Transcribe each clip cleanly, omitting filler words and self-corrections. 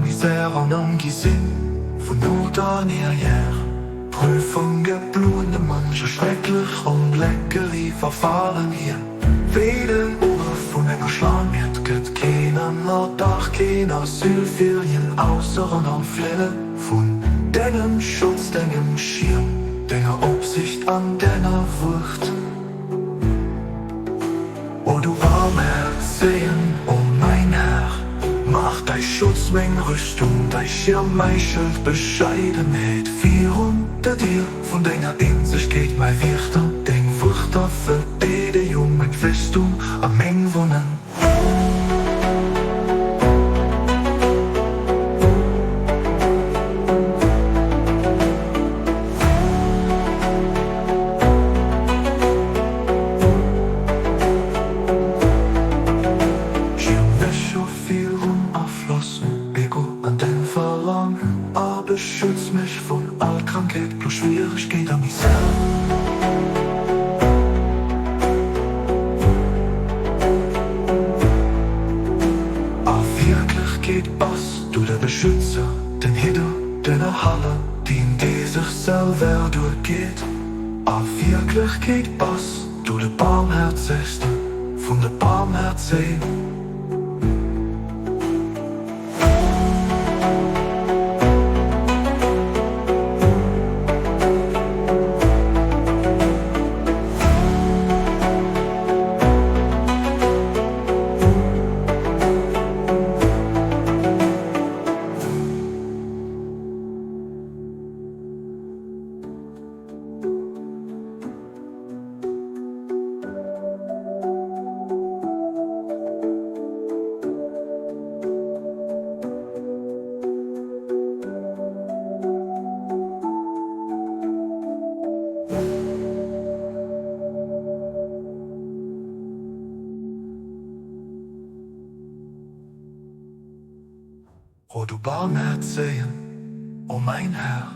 Misère en Angisinn, von Not an hierher. Prüfung gebluene manche schrecklich und Leckerie verfahren hier. Weder von einer Schlange wird geht keiner Norddach, keiner Asylferien, außer am Flinnen. Von deinem Schutz, deinem Schirm, deiner Obsicht an deiner Wucht. O du Barmherz sehen, o mein Herr, mach dein Schutz, mein Rüstung, dein Schirm, mein Schild, Bescheidenheit. Wir unter dir, von deiner Einsicht geht mein Wirter, dein Wuchter für jede Jungen Festung am Eng wohnen. Beschütz mich von all Krankheit plus Schwierigkeit an mich selbst. Wirklich geht Bass, du der Beschützer, den Hitter, den Halle, die in die sich selber durchgeht. Wirklich geht Bass, du der Barmherzigste von der Barmherzigen. O du Barmherzehen, o mein Herr,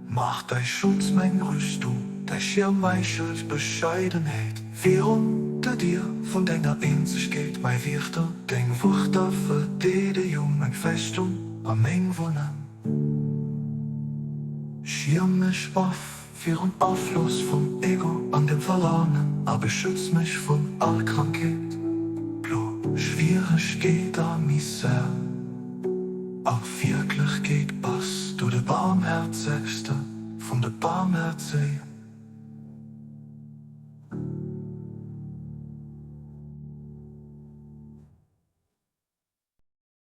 mach dein Schutz, mein Rüstung, dein Schirm, mein Schild, Bescheidenheit. Wir unter dir, von deiner Einsicht geht mein Wirter, dein Wuchter für jede Jungen Festung am Eng wohnen. Schirm mich auf für ein Aufschluss vom Ego an dem Verlangen, aber beschütz mich von all Krankheit, schwierig geht an Misere. Auch wirklich geht Bass, du der Barmherzigste von der Barmherzig.